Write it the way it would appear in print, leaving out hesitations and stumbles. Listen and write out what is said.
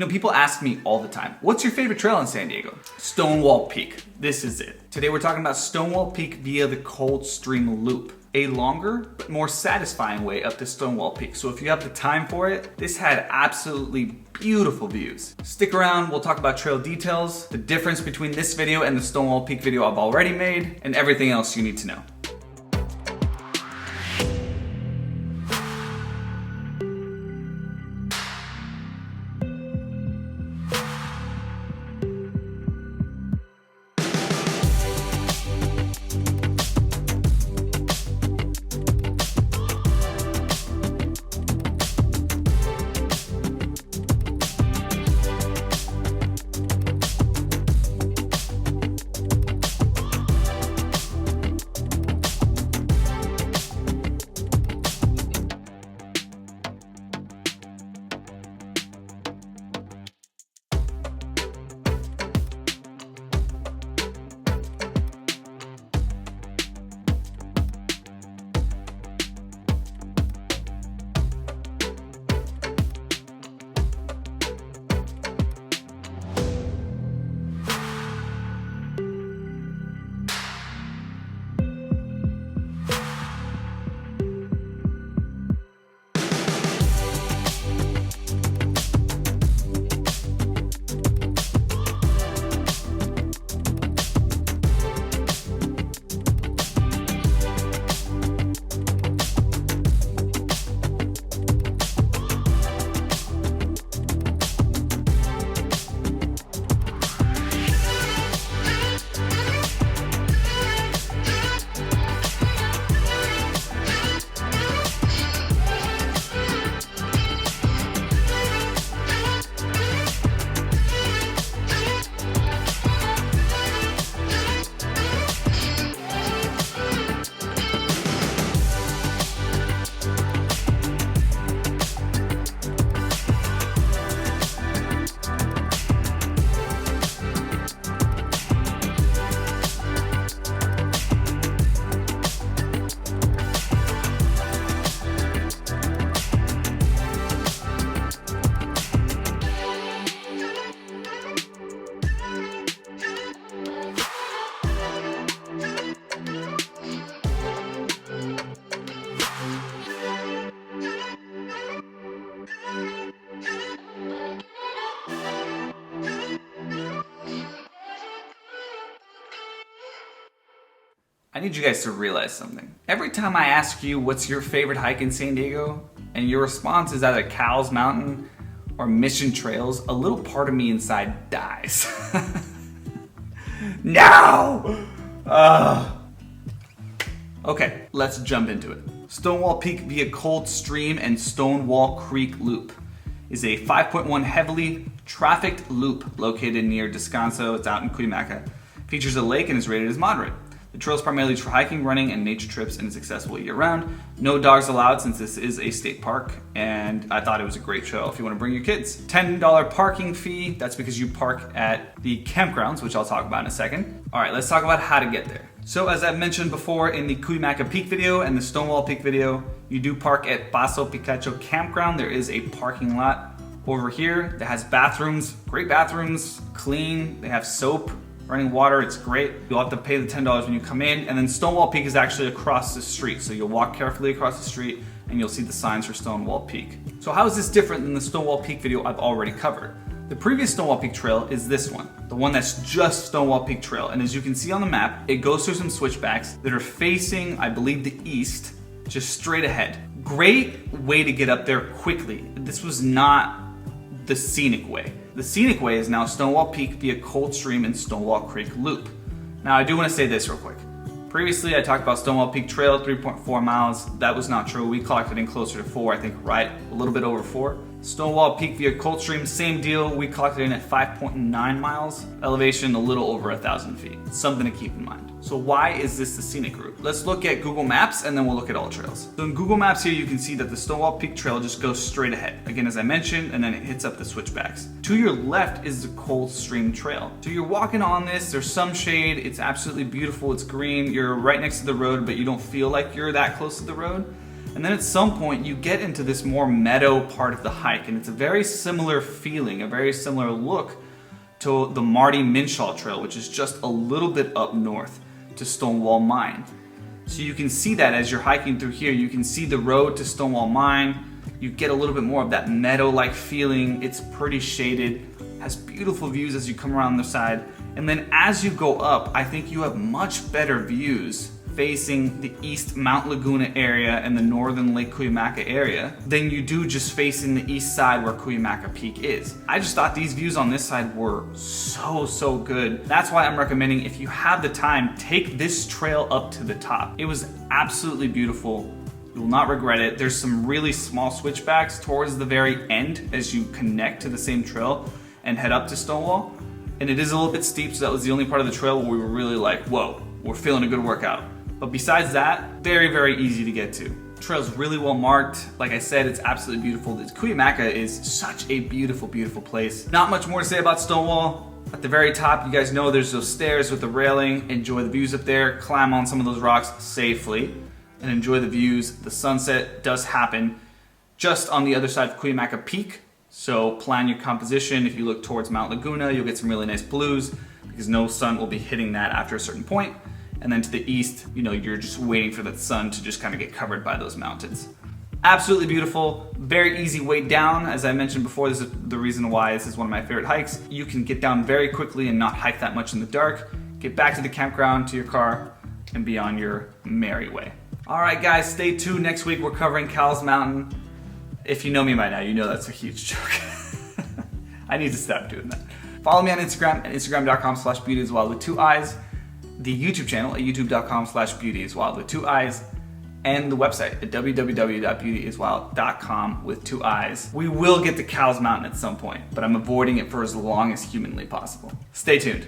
You know, people ask me all the time, what's your favorite trail in San Diego? Stonewall Peak. This is it. Today we're talking about Stonewall Peak via the Coldstream Loop, a longer but more satisfying way up to Stonewall Peak. So if you have the time for it, this had absolutely beautiful views. Stick around, we'll talk about trail details, the difference between this video and the Stonewall Peak video I've already made, and everything else you need to know. I need you guys to realize something. Every time I ask you what's your favorite hike in San Diego, and your response is either 𝐥𝐤𝐤𝐬 Mountain or Mission Trails, a little part of me inside dies. No! Okay, let's jump into it. Stonewall Peak via Coldstream and Stonewall Creek Loop is a 5.1 heavily trafficked loop located near Descanso. It's out in Cuyamaca. Features a lake and is rated as moderate. The trail is primarily for hiking, running, and nature trips, and is accessible year-round. No dogs allowed since this is a state park, and I thought it was a great trail if you want to bring your kids. $10 parking fee, that's because you park at the campgrounds, which I'll talk about in a second. All right, let's talk about how to get there. So as I've mentioned before in the Cuyamaca Peak video and the Stonewall Peak video, you do park at Paso Picacho Campground. There is a parking lot over here that has bathrooms, great bathrooms, clean, they have soap, running water, it's great. You'll have to pay the $10 when you come in, and then Stonewall Peak is actually across the street. So you'll walk carefully across the street and you'll see the signs for Stonewall Peak. So how is this different than the Stonewall Peak video I've already covered? The previous Stonewall Peak Trail is this one, the one that's just Stonewall Peak Trail. And as you can see on the map, it goes through some switchbacks that are facing, I believe, the east, just straight ahead. Great way to get up there quickly. This was not the scenic way. The scenic way is now Stonewall Peak via Coldstream and Stonewall Creek Loop. Now I do want to say this real quick. Previously I talked about Stonewall Peak Trail, 3.4 miles. That was not true. We clocked it in closer to 4, I think right a little bit over 4. Stonewall Peak via Coldstream, same deal. We clocked it in at 5.9 miles. Elevation a little over 1,000 feet. Something to keep in mind. So why is this the scenic route? Let's look at Google Maps and then we'll look at all trails. So in Google Maps here you can see that the Stonewall Peak Trail just goes straight ahead. Again, as I mentioned, and then it hits up the switchbacks. To your left is the Coldstream Trail. So you're walking on this, there's some shade, it's absolutely beautiful, it's green, you're right next to the road, but you don't feel like you're that close to the road. And then at some point you get into this more meadow part of the hike, and it's a very similar feeling, a very similar look to the Marty Minshaw Trail, which is just a little bit up north to Stonewall Mine. So you can see that as you're hiking through here, you can see the road to Stonewall Mine. You get a little bit more of that meadow-like feeling. It's pretty shaded, has beautiful views as you come around the side. And then as you go up, I think you have much better views facing the east Mount Laguna area and the northern Lake Cuyamaca area than you do just facing the east side where Cuyamaca Peak is. I just thought these views on this side were so good. That's why I'm recommending, if you have the time, take this trail up to the top. It was absolutely beautiful. You will not regret it. There's some really small switchbacks towards the very end as you connect to the same trail and head up to Stonewall. And it is a little bit steep, so that was the only part of the trail where we were really like, whoa, we're feeling a good workout. But besides that, very easy to get to. The trail's really well marked. Like I said, it's absolutely beautiful. Cuyamaca is such a beautiful place. Not much more to say about Stonewall. At the very top, you guys know there's those stairs with the railing. Enjoy the views up there. Climb on some of those rocks safely and enjoy the views. The sunset does happen just on the other side of Cuyamaca Peak. So plan your composition. If you look towards Mount Laguna, you'll get some really nice blues because no sun will be hitting that after a certain point. And then to the east, you know, you're just waiting for that sun to just kind of get covered by those mountains. Absolutely beautiful, very easy way down. As I mentioned before, this is the reason why this is one of my favorite hikes. You can get down very quickly and not hike that much in the dark, get back to the campground, to your car, and be on your merry way. All right, guys, stay tuned. Next week, we're covering Cowles Mountain. If you know me by now, you know that's a huge joke. I need to stop doing that. Follow me on Instagram at instagram.com/beautyiswild with 2 eyes. The YouTube channel at youtube.com/beautyiswild with 2 eyes, and the website at www.beautyiswild.com with 2 eyes. We will get to Cowles Mountain at some point, but I'm avoiding it for as long as humanly possible. Stay tuned.